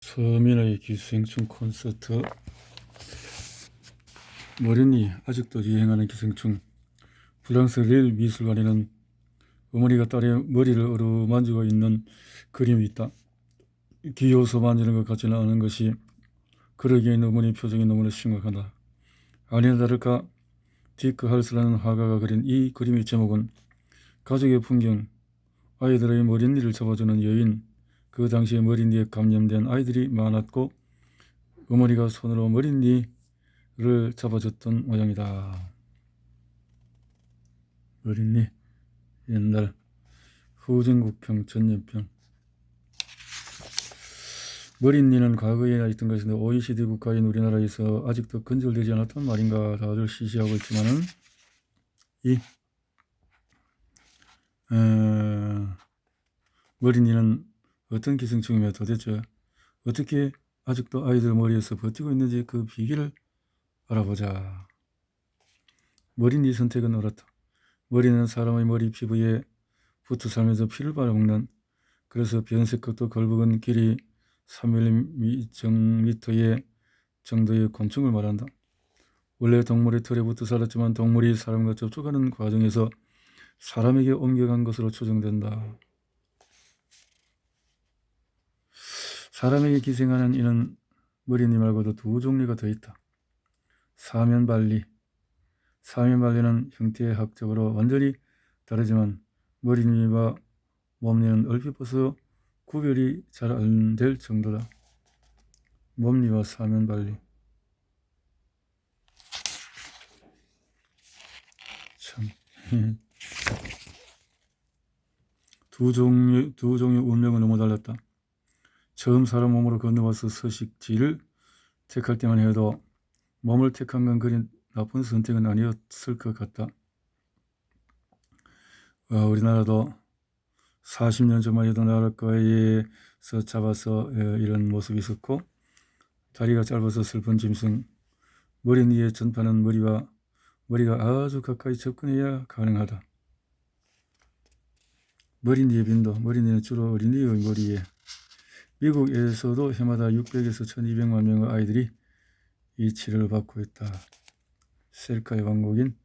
서민의 기생충 콘서트. 머리니 아직도 유행하는 기생충. 프랑스 릴 미술관에는 어머니가 딸의 머리를 어루만지고 있는 그림이 있다. 기어서 만지는 것 같지는 않은 것이 그러기엔 어머니 표정이 너무나 심각하다. 아니나 다를까 디크 할스라는 화가가 그린 이 그림의 제목은 가족의 풍경, 아이들의 머리니를 잡아주는 여인. 그 당시에 머리니에 감염된 아이들이 많았고 어머니가 손으로 머리니를 잡아줬던 모양이다. 머리니, 옛날 후진국병, 전염병. 머리니는 과거에나 있던 것인데 OECD 국가인 우리나라에서 아직도 근절되지 않았단 말인가 다들 시시하고 있지만은 이 머리니는 어떤 기생충이며 도대체 어떻게 아직도 아이들 머리에서 버티고 있는지 그 비결을 알아보자. 머리니 선택은 옳았다. 머리는 사람의 머리 피부에 붙어 살면서 피를 빨아먹는, 그래서 변색극도 걸북은 길이 3mm 정도의 곤충을 말한다. 원래 동물의 털에 붙어 살았지만 동물이 사람과 접촉하는 과정에서 사람에게 옮겨간 것으로 추정된다. 사람에게 기생하는 이는 머리니 말고도 두 종류가 더 있다. 사면발리. 사면발리는 형태학적으로 완전히 다르지만 머리니와 몸니는 얼핏 봐서 구별이 잘 안 될 정도다. 몸니와 사면발리. 참. 두 종류 운명은 너무 달랐다. 처음 사람 몸으로 건너와서 서식지를 택할 때만 해도 몸을 택한 건 그리 나쁜 선택은 아니었을 것 같다. 우리나라도 40년 전만 해도 나라가에서 잡아서 이런 모습이 있었고, 다리가 짧아서 슬픈 짐승, 머리니의 전파는 머리가 아주 가까이 접근해야 가능하다. 머리니의 빈도. 머리니는 주로 어린이의 머리에. 미국에서도 해마다 600에서 1200만 명의 아이들이 이 치료를 받고 있다. 셀카의 왕국인.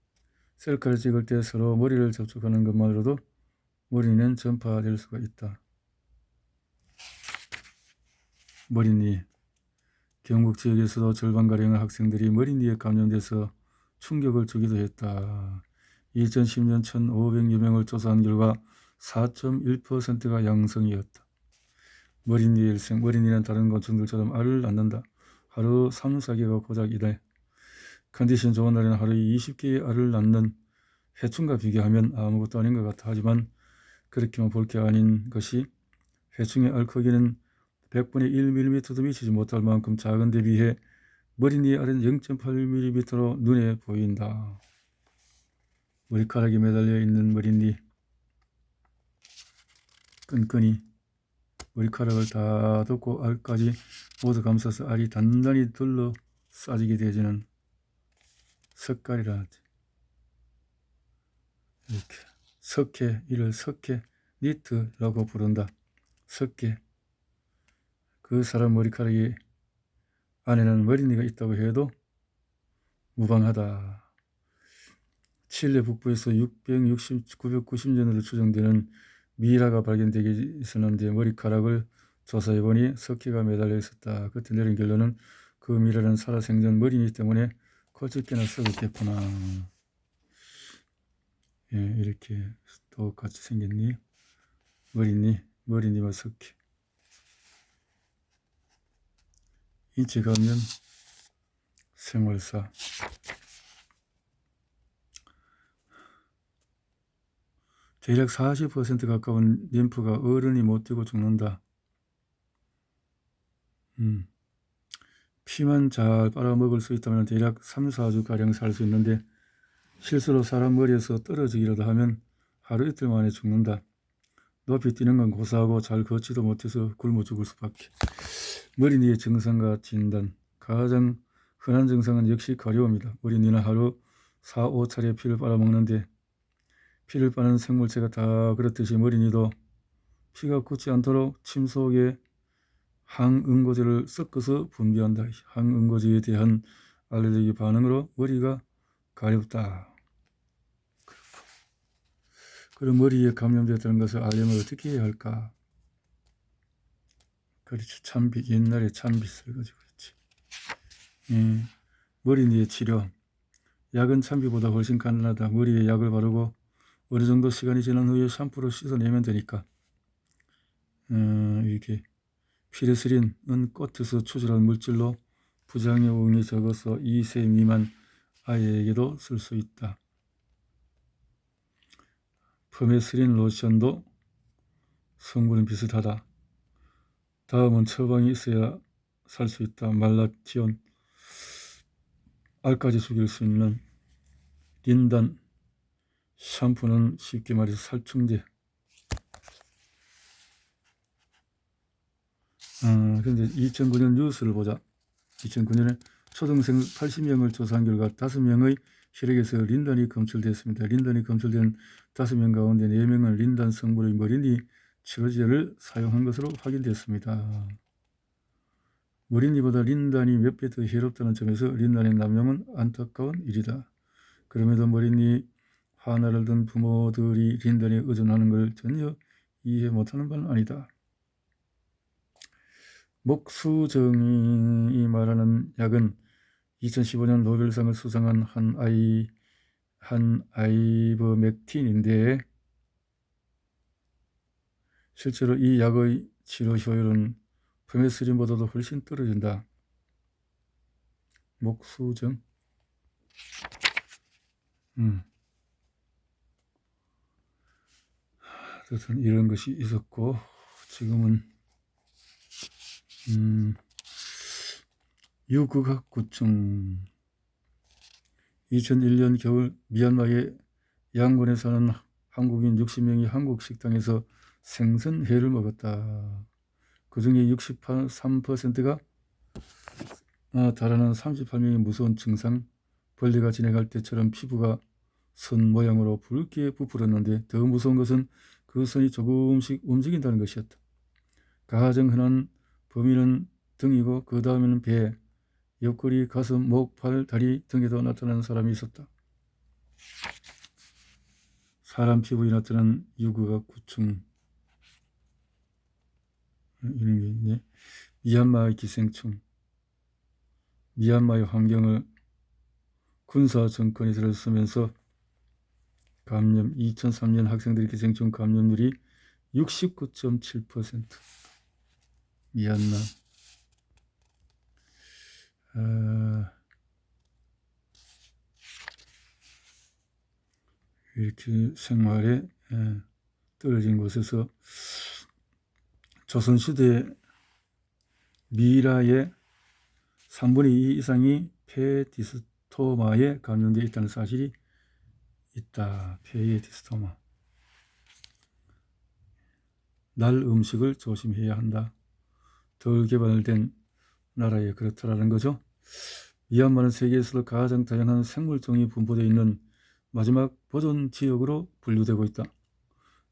셀카를 찍을 때 서로 머리를 접촉하는 것만으로도 머리니는 전파될 수가 있다. 머리니. 경북 지역에서도 절반가량의 학생들이 머리니에 감염돼서 충격을 주기도 했다. 2010년 1,500여 명을 조사한 결과 4.1%가 양성이었다. 머리니의 일생. 머리니는 다른 곤충들처럼 알을 낳는다. 하루 3, 4개가 고작 이래. 컨디션 좋은 날에는 하루에 20개의 알을 낳는 해충과 비교하면 아무것도 아닌 것 같아. 하지만 그렇게만 볼 게 아닌 것이 해충의 알 크기는 100분의 1mm도 미치지 못할 만큼 작은 데 비해 머리니의 알은 0.8mm로 눈에 보인다. 머리카락이 매달려 있는 머리니. 끈끈이 머리카락을 다 덮고 알까지 모두 감싸서 알이 단단히 둘러싸지게 되지는 석갈이라 하지. 이렇게 석회, 이를 석회 니트라고 부른다. 석회. 그 사람 머리카락이 안에는 머리니가 있다고 해도 무방하다. 칠레 북부에서 990년으로 추정되는 미라가 발견되기 있었는데 머리카락을 조사해보니 석회가 매달려 있었다. 그때 내린 결론은 그 미라는 살아생전 머리니 때문에 거칠게나 썩었겠구나. 예, 이렇게 똑같이 생겼니? 머리니와 석회. 인체 감염, 생활사. 대략 40% 가까운 림프가 어른이 못 뛰고 죽는다. 피만 잘 빨아먹을 수 있다면 대략 3, 4주가량 살 수 있는데 실수로 사람 머리에서 떨어지기라도 하면 하루 이틀 만에 죽는다. 높이 뛰는 건 고사하고 잘 걷지도 못해서 굶어 죽을 수밖에. 머리니의 증상과 진단. 가장 흔한 증상은 역시 가려움이다. 머리니는 하루 4, 5차례 피를 빨아먹는데 피를 빠는 생물체가 다 그렇듯이 머리니도 피가 굳지 않도록 침 속에 항응고제를 섞어서 분비한다. 항응고제에 대한 알레르기 반응으로 머리가 가렵다. 그럼 머리에 감염되었다는 것을 알려면 어떻게 해야 할까? 그렇죠. 참빗, 옛날에 참빗을 가지고 있지. 머리니의 치료. 약은 참빗보다 훨씬 간단하다. 머리에 약을 바르고 어느 정도 시간이 지난 후에 샴푸로 씻어내면 되니까. 이렇게 피레스린은 꽃에서 추출한 물질로 부작용이 적어서 2세 미만 아이에게도 쓸 수 있다. 퍼메스린 로션도 성분은 비슷하다. 다음은 처방이 있어야 살 수 있다. 말라티온, 알까지 죽일 수 있는 린단 샴푸는 쉽게 말해서 살충제. 근데 2009년 뉴스를 보자. 2009년에 초등생 80명을 조사한 결과 5명의 혈액에서 린단이 검출됐습니다. 린단이 검출된 5명 가운데 4명은 린단 성분의 머리니 치료제를 사용한 것으로 확인됐습니다. 머리니보다 린단이 몇 배 더 해롭다는 점에서 린단의 남용은 안타까운 일이다. 그럼에도 머리니 하나를 둔 부모들이 린단에 의존하는 걸 전혀 이해 못하는 바는 아니다. 목수정이 말하는 약은 2015년 노벨상을 수상한 한 아이버맥틴인데 실제로 이 약의 치료 효율은 페니실린보다도 훨씬 떨어진다. 목수정. 어쨌든 이런 것이 있었고 지금은 유국학구청. 2001년 겨울 미얀마의 양곤에 사는 한국인 60명이 한국 식당에서 생선회를 먹었다. 그 중에 63%가 달하는 38명의 무서운 증상, 벌레가 지나갈 때처럼 피부가 선 모양으로 붉게 부풀었는데 더 무서운 것은 그 선이 조금씩 움직인다는 것이었다. 가장 흔한 범위는 등이고 그 다음에는 배, 옆구리, 가슴, 목, 팔, 다리 등에도 나타나는 사람이 있었다. 사람 피부에 나타나는 유구각구충 이런 게 있네. 미얀마의 기생충. 미얀마의 환경을 군사 정권이 들어서면서 감염. 2003년 학생들의 기생충 감염률이 69.7%. 미얀마. 이렇게 생활에 떨어진 곳에서 조선시대 미라의 3분의 2 이상이 폐디스토마에 감염되어 있다는 사실이 있다. 폐의 디스토마. 날 음식을 조심해야 한다. 덜 개발된 나라에 그렇다라는 거죠. 미얀마는 세계에서도 가장 다양한 생물종이 분포되어 있는 마지막 보존 지역으로 분류되고 있다.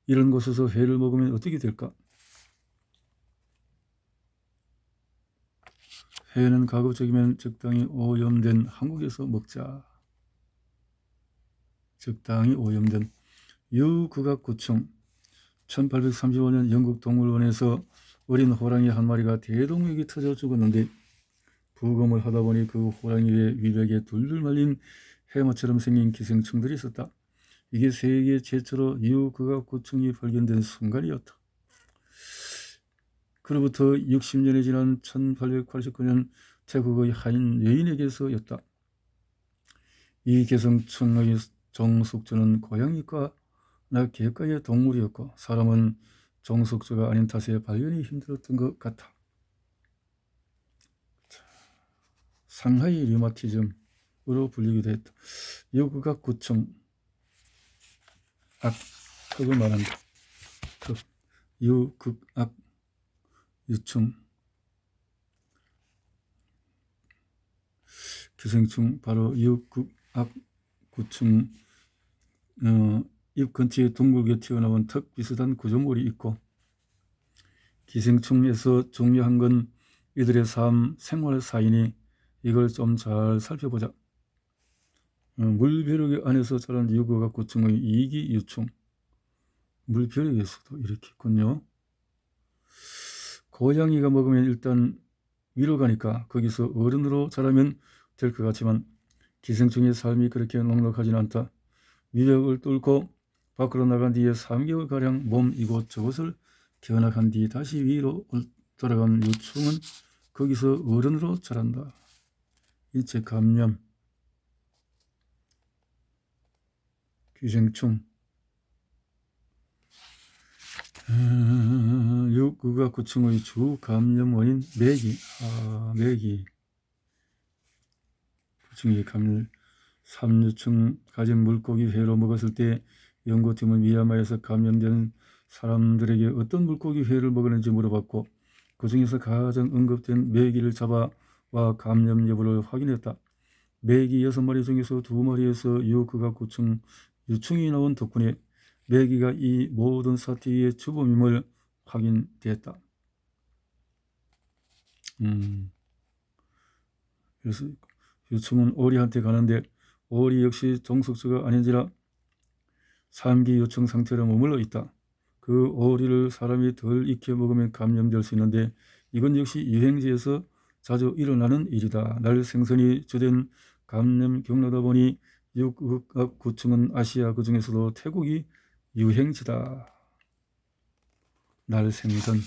이런 곳에서 회를 먹으면 어떻게 될까? 회는 가급적이면 적당히 오염된 한국에서 먹자. 적당히 오염된 유국악구충. 1835년 영국 동물원에서 어린 호랑이 한 마리가 대동맥이 터져 죽었는데 부검을 하다 보니 그 호랑이의 위벽에 둘둘 말린 해마처럼 생긴 기생충들이 있었다. 이게 세계 최초로 유국악구충이 발견된 순간이었다. 그로부터 60년이 지난 1889년 태국의 한 여인에게서였다. 이 기생충의 종속주는 고양이과나 개과의 동물이었고 사람은 종속주가 아닌 탓에 발견이 힘들었던 것 같아. 상하이 류마티즘으로 불리기도 했다. 유국악구충. 턱을 말한다. 턱. 유국악 유충. 기생충 바로 유국악구충. 입 근처에 둥글게 튀어나온 턱 비슷한 구조물이 있고 기생충에서 중요한 건 이들의 삶, 생활 사이니 이걸 좀 잘 살펴보자. 물벼룩 안에서 자란 유구각구충의 이기유충. 물벼룩에서도 이렇게 있군요. 고양이가 먹으면 일단 위로 가니까 거기서 어른으로 자라면 될 것 같지만 기생충의 삶이 그렇게 넉넉하지는 않다. 위벽을 뚫고 밖으로 나간 뒤에 3개월가량 몸 이곳저곳을 견학한 뒤 다시 위로 돌아간 유충은 거기서 어른으로 자란다. 인체 감염, 기생충, 유구각구충의 주 감염 원인 매기. 매기. 구충이 감염. 3유충 가진 물고기 회로 먹었을 때 연구팀은 미얀마에서 감염된 사람들에게 어떤 물고기 회를 먹었는지 물어봤고 그 중에서 가장 언급된 메기를 잡아와 감염 여부를 확인했다. 메기 6마리 중에서 2마리에서 유구각구충 유충이 나온 덕분에 메기가 이 모든 사태의 주범임을 확인됐다. 그래서 유충은 오리한테 가는데 오리 역시 종속주가 아닌지라 3기 유충 상태로 머물러 있다. 그 오리를 사람이 덜 익혀 먹으면 감염될 수 있는데 이건 역시 유행지에서 자주 일어나는 일이다. 날 생선이 주된 감염 경로다 보니 유구각구충은 아시아 그 중에서도 태국이 유행지다. 날 생선.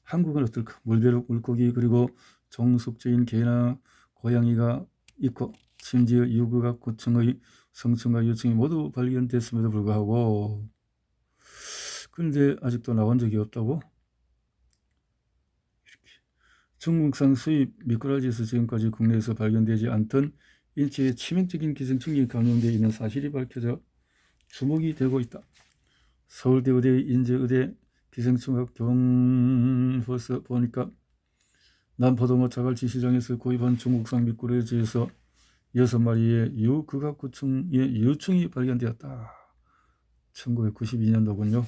한국은 어떨까? 물벼룩 물고기 그리고 종속주인 개나 고양이가 있고 심지어 유구각구충의 성충과 유충이 모두 발견됐음에도 불구하고 그런데 아직도 나온 적이 없다고? 이렇게. 중국산 수입 미꾸라지에서 지금까지 국내에서 발견되지 않던 인체에 치명적인 기생충이 감염되어 있는 사실이 밝혀져 주목이 되고 있다. 서울대 의대 인제의대 기생충학 교원서에서 보니까 남포동어 자갈치 시장에서 구입한 중국산 미꾸라지에서 6마리의 유구각구충의 유충이 발견되었다. 1992년도군요.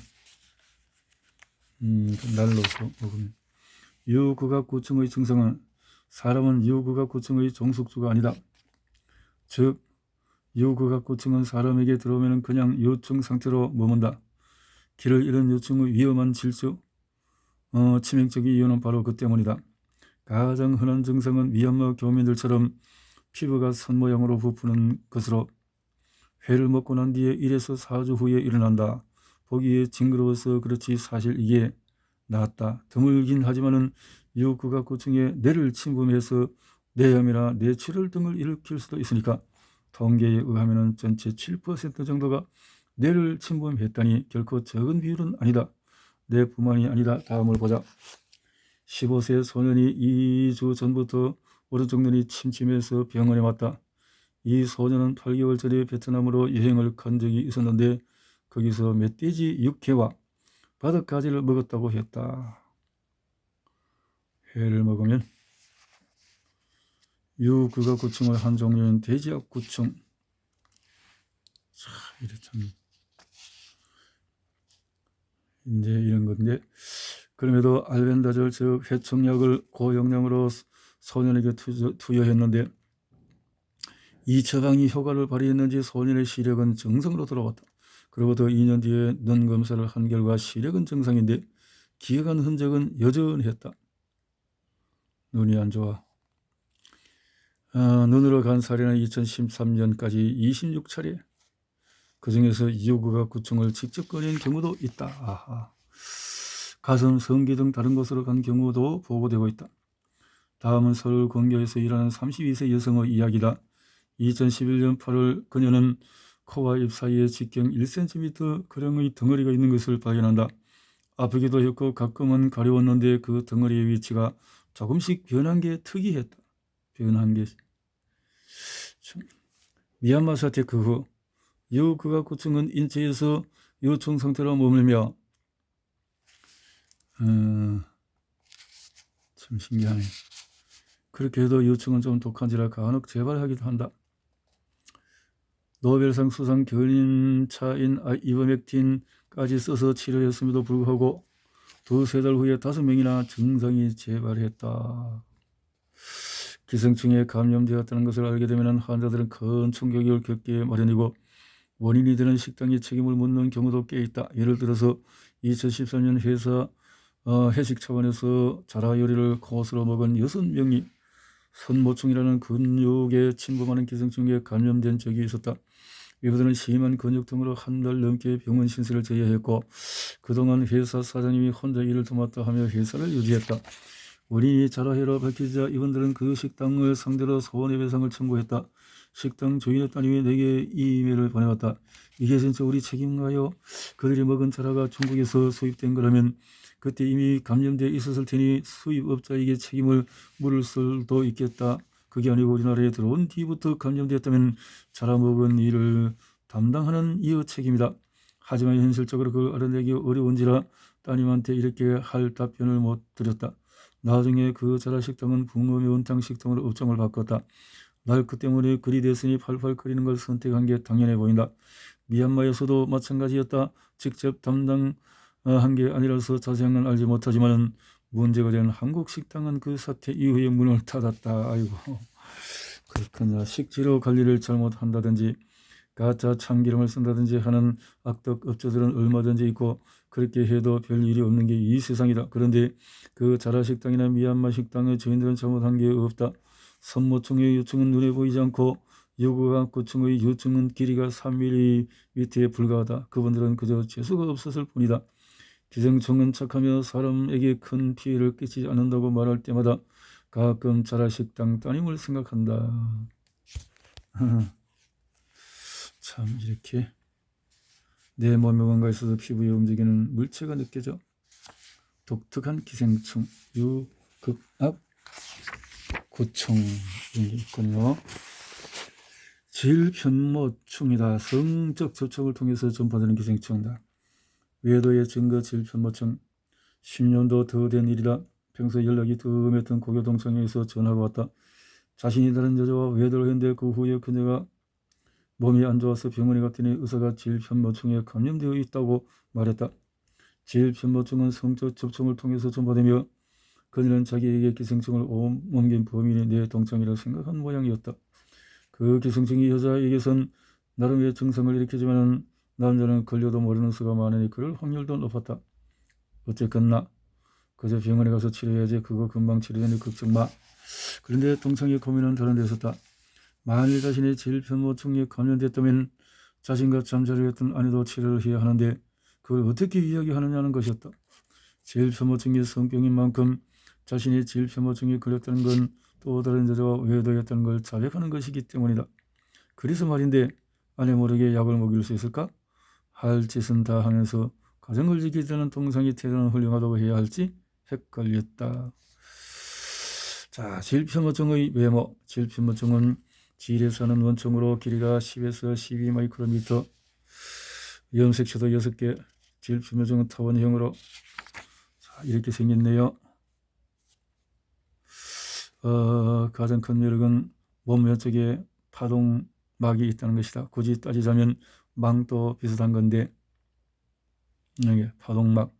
날로서 먹으면. 유구각구충의 증상은 사람은 유구각구충의 종속주가 아니다. 즉 유구각구충은 사람에게 들어오면 그냥 유충 상태로 머문다. 길을 잃은 유충의 위험한 질주, 치명적인 이유는 바로 그 때문이다. 가장 흔한 증상은 미얀마 교민들처럼 피부가 선 모양으로 부푸는 것으로 회를 먹고 난 뒤에 1에서 4주 후에 일어난다. 보기에 징그러워서 그렇지 사실 이게 낫다. 드물긴 하지만은 유구각구충에 뇌를 침범해서 뇌암이나 뇌출혈 등을 일으킬 수도 있으니까 통계에 의하면 전체 7% 정도가 뇌를 침범했다니 결코 적은 비율은 아니다. 뇌뿐만이 아니다. 다음을 보자. 15세 소년이 2주 전부터 오른쪽 눈이 침침해서 병원에 왔다. 이 소년은 8개월 전에 베트남으로 여행을 간 적이 있었는데 거기서 멧돼지 육회와 바닥가지를 먹었다고 했다. 회를 먹으면 유구각구충의 한 종류인 돼지약구충. 이래 참 이제 이런 건데 그럼에도 알벤다졸 즉 회충약을 고용량으로 소년에게 투여했는데 이 처방이 효과를 발휘했는지 소년의 시력은 정상으로 돌아왔다. 그로부터 2년 뒤에 눈 검사를 한 결과 시력은 정상인데 기억한 흔적은 여전했다. 눈이 안 좋아. 눈으로 간 사례는 2013년까지 26차례. 그 중에서 유구각구충을 직접 걸린 경우도 있다. 아하. 가슴, 성기 등 다른 곳으로 간 경우도 보고되고 있다. 다음은 서울 근교에서 일하는 32세 여성의 이야기다. 2011년 8월 그녀는 코와 입 사이에 직경 1cm 가량의 덩어리가 있는 것을 발견한다. 아프기도 했고 가끔은 가려웠는데 그 덩어리의 위치가 조금씩 변한 게 특이했다. 변한 게. 미얀마 사태 그 후 유구각구충은 인체에서 유충 상태로 머물며 참 신기하네. 그렇게 해도 유충은 좀 독한지라 간혹 재발하기도 한다. 노벨상 수상 견인차인 이버맥틴까지 써서 치료했음에도 불구하고 두세 달 후에 5명이나 증상이 재발했다. 기생충에 감염되었다는 것을 알게 되면 환자들은 큰 충격을 겪기 마련이고 원인이 되는 식당이 책임을 묻는 경우도 꽤 있다. 예를 들어서 2013년 회사 회식 차원에서 자라 요리를 코스로 먹은 6명이 선모충이라는 근육에 침범하는 기생충에 감염된 적이 있었다. 이분들은 심한 근육통으로 한 달 넘게 병원 신세를 져야 했고 그동안 회사 사장님이 혼자 일을 도맡다 하며 회사를 유지했다. 원인이 자라해로 밝혀지자 이분들은 그 식당을 상대로 손해배상을 청구했다. 식당 주인의 따님이 내게 이메일을 보내왔다. 이게 진짜 우리 책임인가요? 그들이 먹은 자라가 중국에서 수입된 거라면 그때 이미 감염돼 있었을 테니 수입업자에게 책임을 물을 수도 있겠다. 그게 아니고 우리나라에 들어온 뒤부터 감염되었다면 자라 먹은 일을 담당하는 이의 책임이다. 하지만 현실적으로 그걸 알아내기 어려운지라 따님한테 이렇게 할 답변을 못 드렸다. 나중에 그 자라 식당은 붕어 매운탕 식당으로 업종을 바꿨다. 날 그 때문에 그리 됐으니 팔팔 끓이는 걸 선택한 게 당연해 보인다. 미얀마에서도 마찬가지였다. 직접 담당한 게 아니라서 자세한 건 알지 못하지만 문제가 된 한국 식당은 그 사태 이후에 문을 닫았다. 아이고, 그렇구나. 식재료 관리를 잘못한다든지 가짜 참기름을 쓴다든지 하는 악덕 업자들은 얼마든지 있고 그렇게 해도 별 일이 없는 게 이 세상이다. 그런데 그 자라 식당이나 미얀마 식당의 주인들은 잘못한 게 없다. 선모충의 유충은 눈에 보이지 않고 유구강구충의 유충은 길이가 3mm에 불과하다. 그분들은 그저 재수가 없었을 뿐이다. 기생충은 착하며 사람에게 큰 피해를 끼치지 않는다고 말할 때마다 가끔 자라 식당 따님을 생각한다. 참 이렇게 내 몸에 뭔가 있어서 피부에 움직이는 물체가 느껴져. 독특한 기생충, 유극압 구충 이런 게 있군요. 질편모충이다. 성적 접촉을 통해서 전파되는 기생충이다. 외도의 증거 질편모충. 10년도 더 된 일이다. 평소 연락이 뜸했던 고교 동창회에서 전화가 왔다. 자신이 다른 여자와 외도를 했는데 그 후에 그녀가 몸이 안 좋아서 병원에 갔더니 의사가 질편모충에 감염되어 있다고 말했다. 질편모충은 성적 접촉을 통해서 전파되며 그녀는 자기에게 기생충을 옮긴 범인이 내 동창이라고 생각한 모양이었다. 그 기생충이 여자에게선 나름의 증상을 일으키지만 남자는 걸려도 모르는 수가 많으니 그럴 확률도 높았다. 어쨌거나 그저 병원에 가서 치료해야지. 그거 금방 치료되니 걱정 마. 그런데 동창의 고민은 다른 데 있었다. 만일 자신이 질편모충에 감염됐다면 자신과 잠자리에 했던 아내도 치료를 해야 하는데 그걸 어떻게 이야기하느냐는 것이었다. 질편모충이 성병인 만큼 자신이 질편모충에 걸렸다는 건 또 다른 여자와 외도했다는 걸 자백하는 것이기 때문이다. 그래서 말인데 아내 모르게 약을 먹일 수 있을까? 할 짓은 다 하면서 가정을 지키자는 동상이 대단히 훌륭하다고 해야 할지 헷갈렸다. 자, 질편모충의 외모. 질편모충은 질에 사는 원충으로 길이가 10에서 12 마이크로미터, 염색체도 6개, 질편모충은 타원형으로 자, 이렇게 생겼네요. 가장 큰 매력은 몸 왼쪽에 파동막이 있다는 것이다. 굳이 따지자면 망도 비슷한 건데 이게 파동막.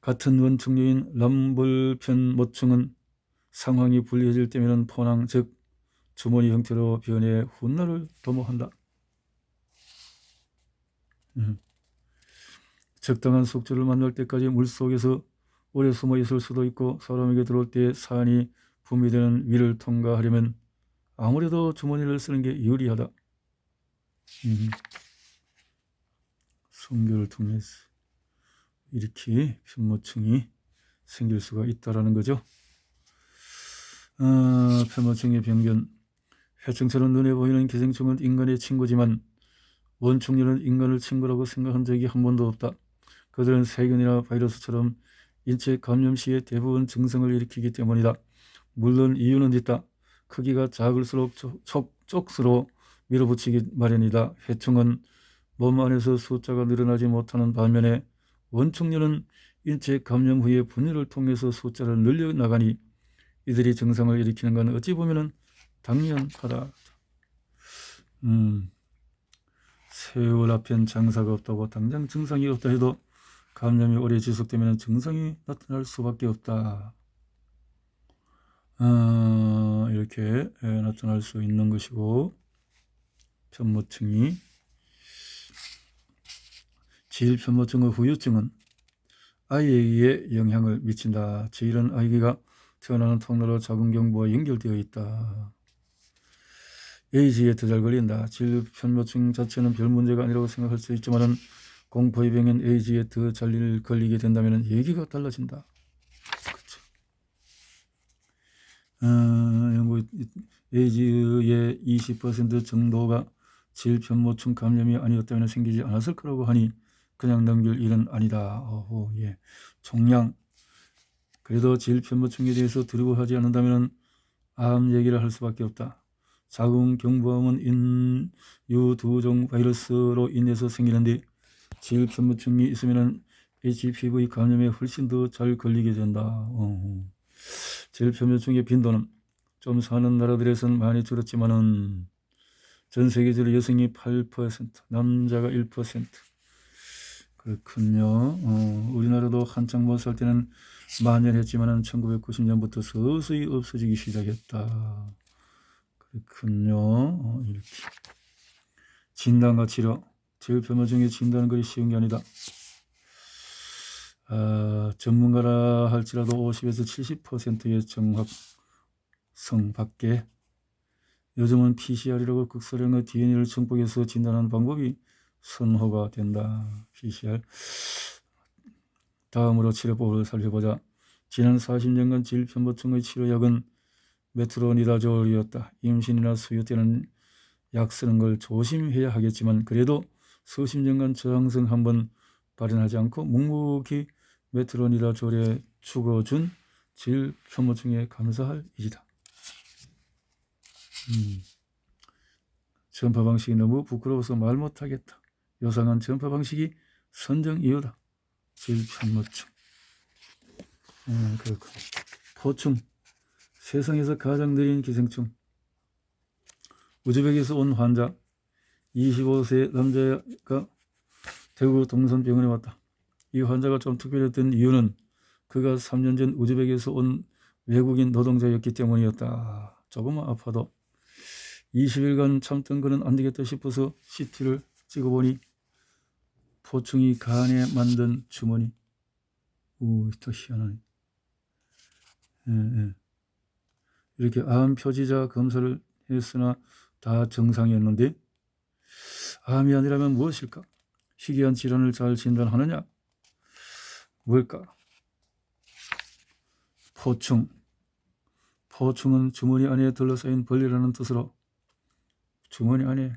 같은 원충류인 람불편모충은 상황이 불리해질 때면 포낭 즉 주머니 형태로 변해 훗날을 도모한다. 적당한 숙주를 만날 때까지 물속에서 오래 숨어 있을 수도 있고 사람에게 들어올 때 산이 분비되는 위를 통과하려면 아무래도 주머니를 쓰는 게 유리하다. 성교를 통해서 이렇게 편모충이 생길 수가 있다라는 거죠. 편모충의 병변. 해충처럼 눈에 보이는 기생충은 인간의 친구지만 원충류는 인간을 친구라고 생각한 적이 한 번도 없다. 그들은 세균이나 바이러스처럼 인체 감염 시에 대부분 증상을 일으키기 때문이다. 물론 이유는 있다. 크기가 작을수록 쪽수로 밀어붙이기 마련이다. 해충은 몸 안에서 숫자가 늘어나지 못하는 반면에 원충류는 인체 감염 후에 분열을 통해서 숫자를 늘려나가니 이들이 증상을 일으키는 건 어찌 보면 당연하다. 세월 앞엔 장사가 없다고 당장 증상이 없다 해도 감염이 오래 지속되면 증상이 나타날 수밖에 없다. 이렇게 나타날 수 있는 것이고, 편모증이 질편모증의 후유증은 아이에게 영향을 미친다. 질은 아이가 태어나는 통로로 자궁경부와 연결되어 있다. 에이즈에 더 잘 걸린다. 질편모증 자체는 별 문제가 아니라고 생각할 수 있지만 공포의 병인 에이즈에 더 잘 걸리게 된다면 얘기가 달라진다. 영국 에이즈의 20% 정도가 질편모충 감염이 아니었다면 생기지 않았을 거라고 하니 그냥 넘길 일은 아니다. 예. 종양. 그래도 질편모충에 대해서 두려워하지 않는다면 암 얘기를 할 수밖에 없다. 자궁경부암은 인유두종 바이러스로 인해서 생기는데 질편모충이 있으면 HPV 감염에 훨씬 더 잘 걸리게 된다. 질편모충의 빈도는 좀 사는 나라들에서는 많이 줄었지만은 전 세계적으로 여성이 8%, 남자가 1%. 그렇군요. 우리나라도 한창 못 살 때는 만연했지만은 1990년부터 서서히 없어지기 시작했다. 그렇군요. 이렇게. 진단과 치료. 질편모충의 진단은 그리 쉬운 게 아니다. 전문가라 할지라도 50에서 70%의 정확성 밖에 요즘은 PCR이라고 극소량의 DNA를 증폭해서 진단하는 방법이 선호가 된다. PCR. 다음으로 치료법을 살펴보자. 지난 40년간 질편모충의 치료약은 메트로니다졸이었다. 임신이나 수유 때는 약 쓰는 걸 조심해야 하겠지만 그래도 수십 년간 저항성 한번 발현하지 않고 묵묵히 메트로니다졸에 죽어준 질편모충에 감사할 일이다. 전파 방식이 너무 부끄러워서 말 못하겠다. 요상한 전파 방식이 선정 이유다. 질편모충. 그렇군. 포충. 세상에서 가장 느린 기생충. 우즈벡에서 온 환자 25세 남자가 대구 동선병원에 왔다. 이 환자가 좀 특별했던 이유는 그가 3년 전 우즈벡에서 온 외국인 노동자였기 때문이었다. 조금만 아파도 20일간 참던 그는 안 되겠다 싶어서 CT를 찍어보니 포충이 간에 만든 주머니. 더 희한하네. 이렇게 암 표지자 검사를 했으나 다 정상이었는데 암이 아니라면 무엇일까? 희귀한 질환을 잘 진단하느냐? 뭘까? 포충. 포충은 주머니 안에 둘러싸인 벌레라는 뜻으로 주머니 안에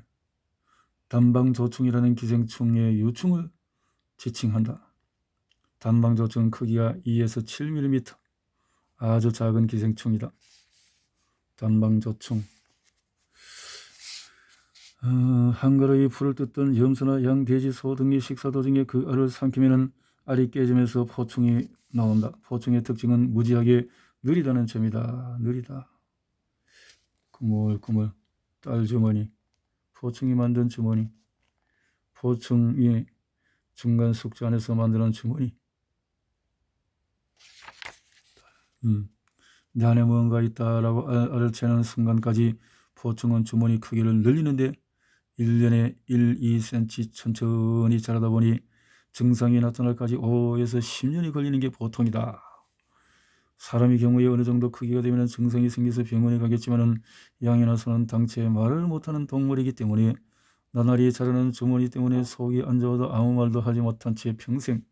단방조충이라는 기생충의 유충을 지칭한다. 단방조충은 크기가 2에서 7mm, 아주 작은 기생충이다. 단방조충. 한 그릇의 풀을 뜯던 염소나 양, 돼지, 소 등의 식사 도중에 그 알을 삼키면 알이 깨지면서 포충이 나온다. 포충의 특징은 무지하게 느리다는 점이다. 느리다. 꾸물꾸물 딸주머니. 포충이 만든 주머니. 포충이 중간 숙주 안에서 만드는 주머니. 내 안에 무언가 있다라고 알을 채는 순간까지 포충은 주머니 크기를 늘리는데 1년에 1, 2cm 천천히 자라다 보니 증상이 나타날까지 5에서 10년이 걸리는 게 보통이다. 사람의 경우에 어느 정도 크기가 되면 증상이 생겨서 병원에 가겠지만 양이나 소는 당최 말을 못하는 동물이기 때문에 나날이 자라는 주머니 때문에 속이 안 좋아도 아무 말도 하지 못한 채 평생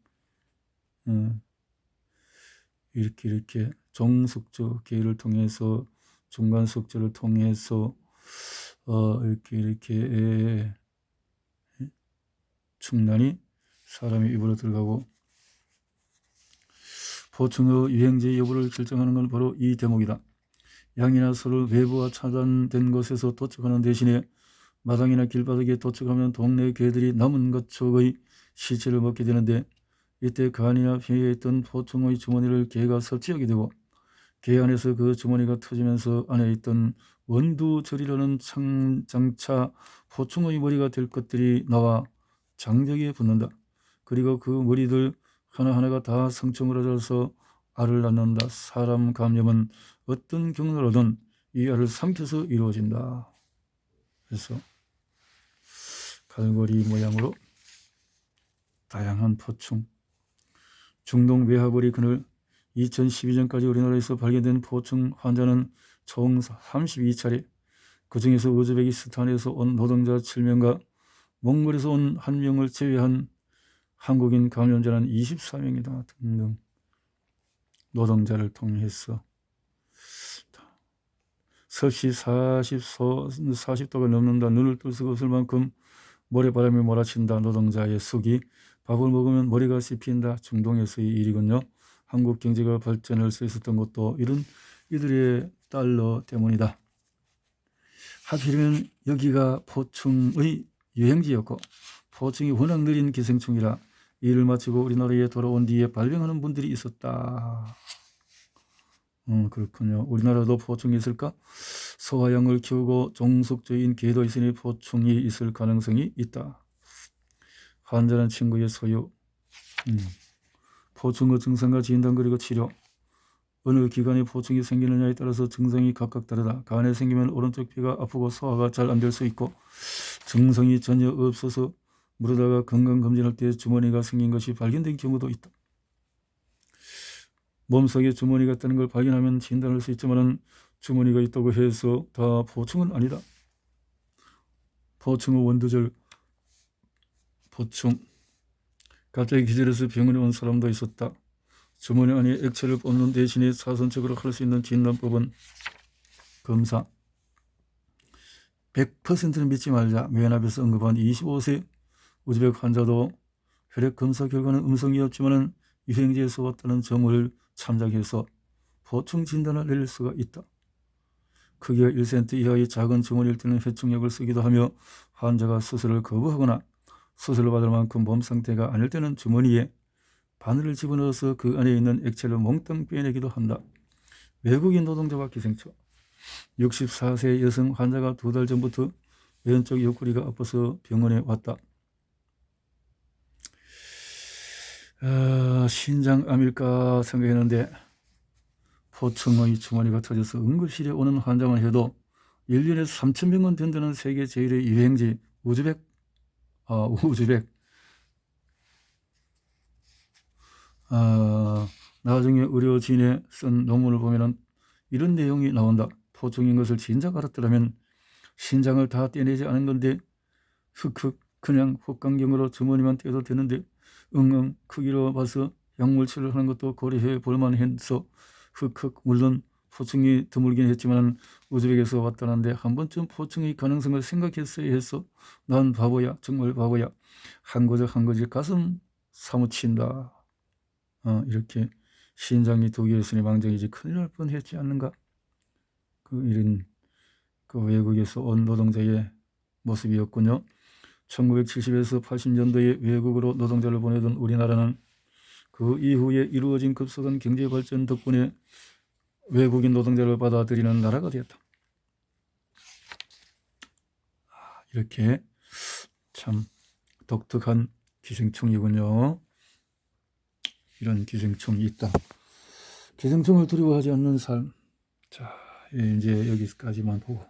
이렇게 종숙주 계를 통해서 중간숙주를 통해서 이렇게 충난이 사람의 입으로 들어가고 포충의 유행제 여부를 결정하는 건 바로 이 대목이다. 양이나 소를 외부와 차단된 곳에서 도축하는 대신에 마당이나 길바닥에 도축하면 동네 개들이 남은 것쪽의 시체를 먹게 되는데 이때 간이나 폐에 있던 포충의 주머니를 개가 섭취하게 되고 개 안에서 그 주머니가 터지면서 안에 있던 원두절이라는 장차 포충의 머리가 될 것들이 나와 장벽에 붙는다. 그리고 그 머리들 하나하나가 다 성충을 얻어서 알을 낳는다. 사람 감염은 어떤 경로로든 이 알을 삼켜서 이루어진다. 그래서 갈고리 모양으로 다양한 포충, 중동 외화벌이 그늘 2012년까지 우리나라에서 발견된 포충 환자는 총 32차례, 그 중에서 우즈베키스탄에서 온 노동자 7명과 몽골에서 온 1명을 제외한 한국인 감염자는 24명이다 등등 노동자를 통해서 섭씨 40도가 넘는다. 눈을 뜰 수가 없을 만큼 모래바람이 몰아친다. 노동자의 숙이 밥을 먹으면 머리가 씹힌다. 중동에서의 일이군요. 한국 경제가 발전할 수 있었던 것도 이런 이들의 달러 때문이다. 하필이면 여기가 포충의 유행지였고 포충이 워낙 느린 기생충이라 일을 마치고 우리나라에 돌아온 뒤에 발병하는 분들이 있었다. 그렇군요. 우리나라도 포충이 있을까? 소화양을 키우고 종속적인 개도 있으니 포충이 있을 가능성이 있다. 환자는 친구의 소유. 포충의 증상과 진단 그리고 치료. 어느 기관에 포충이 생기느냐에 따라서 증상이 각각 다르다. 간에 생기면 오른쪽 폐가 아프고 소화가 잘 안 될 수 있고 증상이 전혀 없어서 물어다가 건강검진할 때 주머니가 생긴 것이 발견된 경우도 있다. 몸속에 주머니가 있다는 걸 발견하면 진단할 수 있지만 주머니가 있다고 해서 다 포충은 아니다. 포충의 원두절 포충. 갑자기 기절해서 병원에 온 사람도 있었다. 주머니 안에 액체를 뽑는 대신에 사선적으로 할 수 있는 진단법은 검사. 100%는 믿지 말자. 맨 앞에서 언급한 25세 우즈벡 환자도 혈액 검사 결과는 음성이었지만 유행지에서 왔다는 점을 참작해서 포충 진단을 내릴 수가 있다. 크기가 1cm 이하의 작은 주머니일 때는 회충약을 쓰기도 하며 환자가 수술을 거부하거나 수술을 받을 만큼 몸 상태가 아닐 때는 주머니에 바늘을 집어넣어서 그 안에 있는 액체를 몽땅 빼내기도 한다. 외국인 노동자와 기생충. 64세 여성 환자가 2달 전부터 왼쪽 옆구리가 아파서 병원에 왔다. 신장암일까 생각했는데 포충의 주머니가 터져서 응급실에 오는 환자만 해도 1년에 3,000명은 된다는 세계 제1의 유행지 우즈벡. 나중에 의료진에 쓴 논문을 보면 이런 내용이 나온다. 포충인 것을 진작 알았더라면 신장을 다 떼내지 않은 건데 흑흑 그냥 혹간경으로 주머니만 떼도 되는데 크기로 봐서 약물 치료를 하는 것도 고려해 볼만해서 흑흑 물론 포충이 드물긴 했지만 우즈벡에서 왔다는데 한 번쯤 포충의 가능성을 생각했어야 했어. 난 바보야. 정말 바보야. 한 거지 가슴 사무친다. 이렇게 신장이 2개 있으니 망정이지 큰일 날 뻔했지 않는가. 이런 외국에서 온 노동자의 모습이었군요. 1970에서 80년도에 외국으로 노동자를 보내던 우리나라는 그 이후에 이루어진 급속한 경제 발전 덕분에 외국인 노동자를 받아들이는 나라가 되었다. 이렇게 참 독특한 기생충이군요. 이런 기생충이 있다. 기생충을 두려워하지 않는 삶. 자, 이제 여기까지만 보고